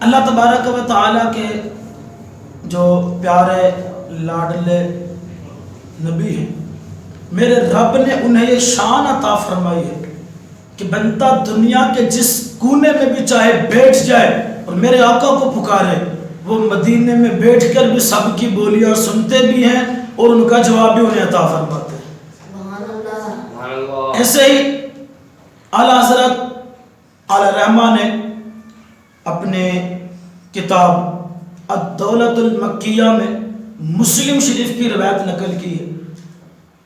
اللہ تبارک و تعالیٰ کے جو پیارے لاڈلے نبی ہیں، میرے رب نے انہیں یہ شان عطا فرمائی ہے کہ بندہ دنیا کے جس کونے میں بھی چاہے بیٹھ جائے اور میرے آقا کو پکارے، وہ مدینے میں بیٹھ کر بھی سب کی بولیاں سنتے بھی ہیں اور ان کا جواب بھی انہیں عطا فرماتے ہیں۔ ایسے ہی اعلیٰ حضرت اعلیٰ رحمہ نے اپنے کتاب الدولۃ المکیہ میں مسلم شریف کی روایت نقل کی ہے۔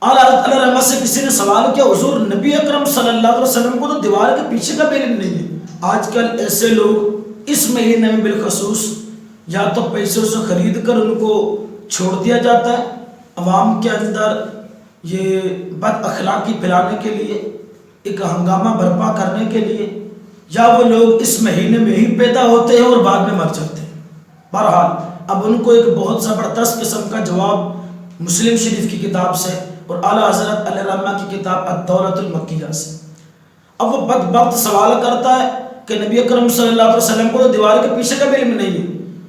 اعلیٰ علیہ رحمہ سے کسی نے سوال کیا، حضور نبی اکرم صلی اللہ علیہ وسلم کو تو دیوار کے پیچھے کا بھی علم نہیں ہے، آج کل ایسے لوگ اس مہینے میں بالخصوص یا تو پیسوں سے خرید کر ان کو چھوڑ دیا جاتا ہے عوام کے اندر یہ بد اخلاقی پھیلانے کے لیے، ایک ہنگامہ برپا کرنے کے لیے، یا وہ لوگ اس مہینے میں ہی پیدا ہوتے ہیں اور بعد میں مر جاتے ہیں۔ بہرحال اب ان کو ایک بہت زبردست قسم کا جواب مسلم شریف کی کتاب سے اور اعلیٰ حضرت علیہ رحمہ کی کتاب الدولۃ المکیہ سے۔ اب وہ بدبخت سوال کرتا ہے کہ نبی اکرم صلی اللہ علیہ وسلم کو تو دیوار کے پیچھے کا بھی علم نہیں ہے،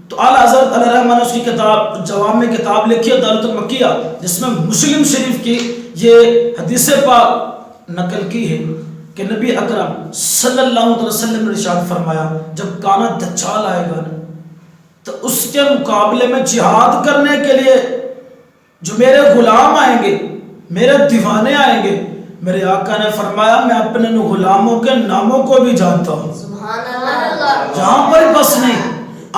تو اعلیٰ حضرت علیہ رحمہ نے اس کی کتاب جواب میں کتاب لکھی ہے الدولۃ المکیہ، جس میں مسلم شریف کی یہ حدیث پاک نقل کی ہے کہ نبی اکرم صلی اللہ علیہ وسلم نے ارشاد فرمایا، جب کانا دجال آئے گا نا تو اس کے مقابلے میں جہاد کرنے کے لیے جو میرے غلام آئیں گے، میرے دیوانے آئیں گے، میرے آقا نے فرمایا میں اپنے غلاموں کے ناموں کو بھی جانتا ہوں۔ جہاں پر بس نہیں،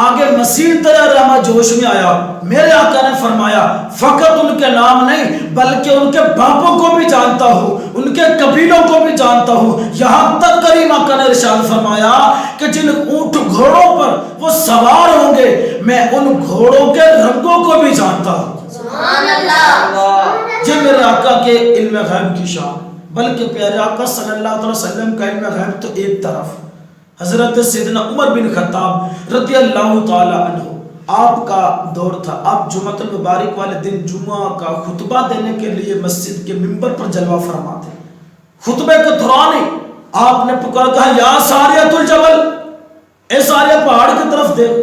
آگے مزید طرح رحمہ جوش میں آیا، میرے آقا نے فرمایا فقط ان کے نام نہیں بلکہ ان کے باپوں کو بھی جانتا ہوں، ان کے قبیلوں کو بھی جانتا ہوں، یہاں تک کریم آقا نے ارشاد فرمایا کہ جن اونٹ گھوڑوں پر وہ سوار ہوں گے میں ان گھوڑوں کے رنگوں کو بھی جانتا ہوں۔ سبحان اللہ۔ یہ میرے آقا کے علم غیب کی شان، بلکہ پیارے آقا صلی اللہ علیہ وسلم کا علم غیب تو ایک طرف، حضرت سیدنا عمر بن خطاب رضی اللہ تعالی عنہ، آپ کا دور تھا، آپ جمعۃ المبارک والے دن جمعہ کا خطبہ دینے کے لیے مسجد کے منبر پر جلوہ فرما تھے۔ خطبے کے دوران ہی آپ نے پکار کہا یا ساریۃ الجبل، اے ساریہ پہاڑ کی طرف دیکھ۔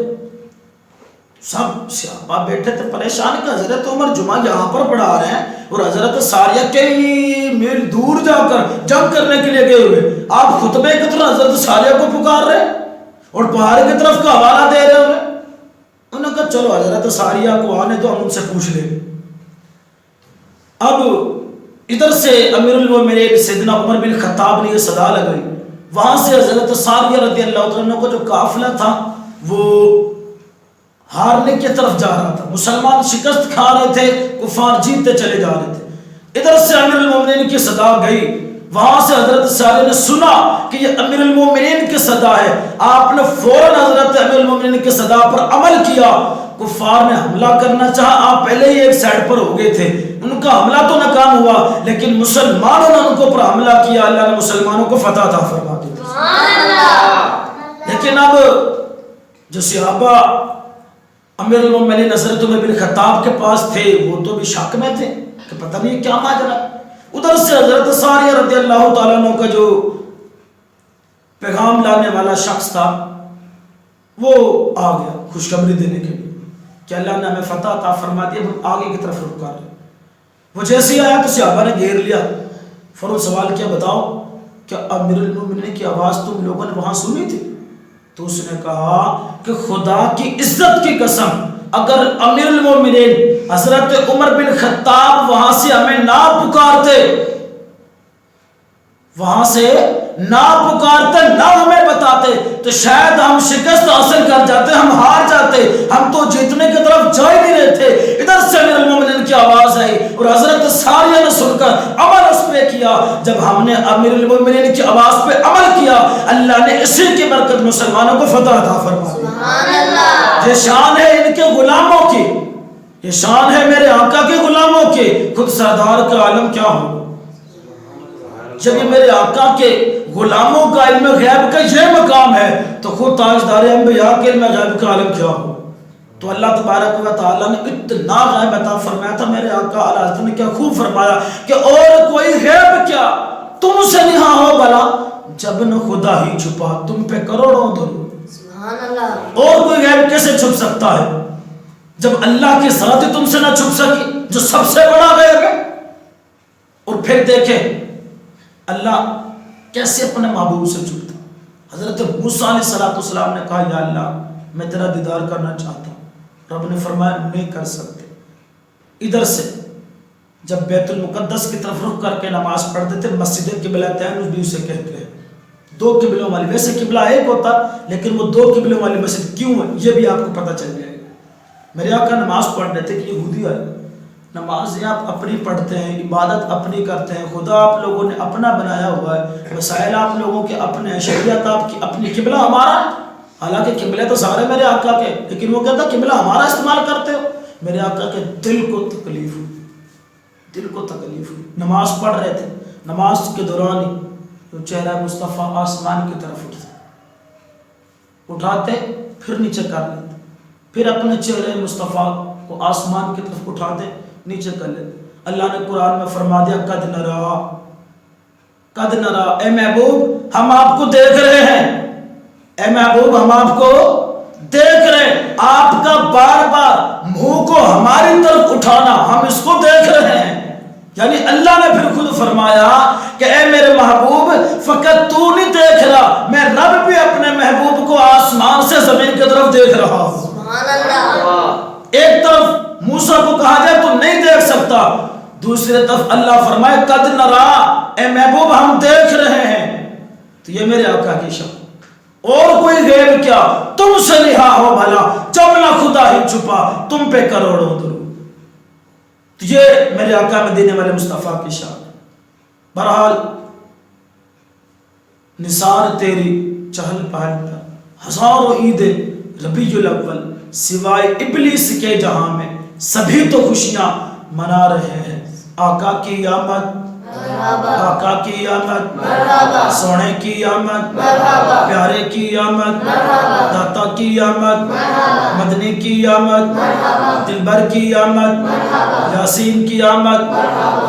سب صحابہ بیٹھے تھے پریشان کہ حضرت عمر جمعہ یہاں پر پڑھا رہے ہیں اور حضرت ساریہ کئی میل دور جا کر جنگ کرنے کے لیے گئے ہوئے، آپ خطبے کی طرف حضرت ساریہ کو پکار رہے ہیں اور پہاڑ کی طرف کا حوالہ دے رہے ہیں۔ انہوں نے کہا چلو حضرت ساریہ کو آنے دو، ہم ان سے پوچھ لیں۔ اب ادھر سے امیر المومنین سیدنا عمر بن خطاب نے یہ صدا لگائی، وہاں سے حضرت ساریہ رضی اللہ عنہ کو جو قافلہ تھا وہ ہارنے کی طرف جا رہا تھا، مسلمان شکست کھا رہے تھے، کفار جیتتے چلے جا رہے تھے۔ ادھر سے امیر المومنین کی صدا گئی، وہاں سے حضرت ساریہ نے سنا کہ یہ امیر المومنین کی صدا ہے، آپ نے فوراً حضرت امیر المومنین کی صدا پر عمل کیا۔ کفار نے حملہ کرنا چاہا، آپ پہلے ہی ایک سائڈ پر ہو گئے تھے، ان کا حملہ تو ناکام ہوا، لیکن مسلمانوں نے ان کو پر حملہ کیا، اللہ نے مسلمانوں کو فتح عطا فرما دی۔ لیکن اب جو صحابہ امیر المومنین حضرت عمر بن خطاب کے پاس تھے وہ تو بھی شک میں تھے کہ پتہ نہیں کیا ماجرا۔ ادھر سے حضرت ساریہ رضی اللہ تعالیٰ عنہ کا جو پیغام لانے والا شخص تھا وہ آ گیا خوشخبری دینے کے لیے کہ اللہ نے ہمیں فتح عطا فرما دیا، ہم آگے کی طرف رک کر رہے۔ وہ جیسے ہی آیا تو صحابہ نے گھیر لیا، فوراً سوال کیا بتاؤ کیا امیر المومنین کی آواز تم لوگوں نے وہاں سنی تھی؟ تو اس نے کہا کہ خدا کی عزت کی قسم اگر امیر المومنین حضرت عمر بن خطاب وہاں سے ہمیں نہ پکارتے، وہاں سے نہ پکارتے، نہ ہمیں بتاتے تو شاید ہم شکست حاصل کر جاتے، ہم ہار جاتے، ہم تو جیتنے کی طرف جا ہی نہیں رہے تھے۔ ادھر سے امیر المومنین کی آواز آئی اور حضرت ساریہ نے سن کر عمل اس پہ کیا۔ جب ہم نے امیر المومنین کی آواز پہ عمل کیا، اللہ نے اسی کی برکت مسلمانوں کو فتح عطا فرما دی۔ سبحان اللہ۔ یہ شان ہے ان کے غلاموں کی، یہ شان ہے میرے آقا کے غلاموں کی، خود سردار کا عالم کیا ہو جب یہ میرے آقا کے غلاموں کا علم غیب کا یہ مقام ہے تو خود تاجدار انبیاء کے علم غیب کا عالم کیا ہو۔ تو اللہ تبارک و تعالیٰ نے اتنا غیب عطا فرمایا تھا، میرے آقا علیہ السلام نے کیا خوب فرمایا کہ اور کوئی غیب کیا تم سے نہاں ہو بلا جب نہ خدا ہی چھپا تم پہ کروڑوں درود۔ سبحان اللہ۔ اور کوئی غیب کیسے چھپ سکتا ہے جب اللہ کی ذات تم سے نہ چھپ سکی جو سب سے بڑا غیب ہے؟ اور پھر دیکھیں اللہ کیسے اپنے محبوب سے چھپتا. حضرت موسیٰ علیہ السلام نے کہا یا اللہ میں تیرا دیدار کرنا چاہتا ہوں. رب نے فرمایا نہیں کر سکتے. ادھر سے جب بیت المقدس کی طرف رخ کر کے نماز پڑھتے تھے مسجد قبلتین بھی اسے کہتے ہیں, دو قبلوں والی. ویسے قبلہ ایک ہوتا لیکن وہ دو قبلوں والی مسجد کیوں ہے یہ بھی آپ کو پتہ چل جائے گا. میرے آقا نماز پڑھ رہے تھے کہ یہودی آئے. نماز آپ اپنی پڑھتے ہیں, عبادت اپنی کرتے ہیں, خدا آپ لوگوں نے اپنا بنایا ہوا ہے, وسائل آپ لوگوں کے اپنے ہیں, شریعت آپ کی اپنی, قبلہ ہمارا. حالانکہ قبلے تو سارے میرے آقا کے, لیکن وہ کہتا قبلہ ہمارا استعمال کرتے ہو. میرے آقا کے دل کو تکلیف ہوئی, دل کو تکلیف ہوئی. نماز پڑھ رہے تھے, نماز کے دوران ہی چہرہ مصطفیٰ آسمان کی طرف اٹھاتے پھر نیچے کر لیتے, پھر اپنے چہرے مصطفیٰ کو آسمان کی طرف اٹھاتے نیچے کر لیتے. اللہ نے قرآن میں فرما دیا قد نرا, قد نرا, اے محبوب ہم آپ کو دیکھ رہے ہیں, اے محبوب ہم آپ کو دیکھ رہے ہیں. آپ کا بار بار منہ کو ہماری طرف اٹھانا ہم اس کو دیکھ رہے ہیں. یعنی اللہ نے پھر خود فرمایا کہ اے میرے محبوب فقط تو نہیں دیکھ رہا, میں رب بھی اپنے محبوب کو آسمان سے زمین کی طرف دیکھ رہا ہوں. سبحان اللہ. ایک طرف موسیٰ کو کہا جائے تو نہیں دیکھ سکتا, دوسری طرف اللہ فرمائے قد نرا, اے محبوب ہم دیکھ رہے ہیں. تو یہ میرے آقا کی شان. اور کوئی غیب کیا, تم سے لہا ہو بھلا جب نہ خدا ہی چھپا تم پہ کروڑوں درود. تو یہ میرے آقا مدینے والے مصطفیٰ کی شان. بہرحال نثار تیری چہل پہل پر ہزاروں عید ربیع الاول سوائے ابلیس کے جہاں میں سبھی تو خوشیاں منا رہے ہیں. آقا کی آمد, آقا کی آمد, سونے کی آمد, پیارے کی آمد, داتا کی آمد, مدنی کی آمد, دلبر کی آمد, یاسین کی آمد,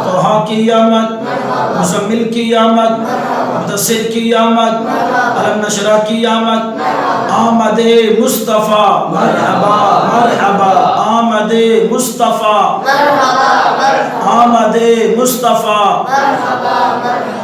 طہا کی آمد, مزمل کی آمد, مدثر کی آمد, علم نشرہ کی آمد. آمد مصطفیٰ مرحبا مرحبا, آمد مصطفیٰ مرحبا مرحبا, آمد مصطفیٰ مرحبا مرحبا.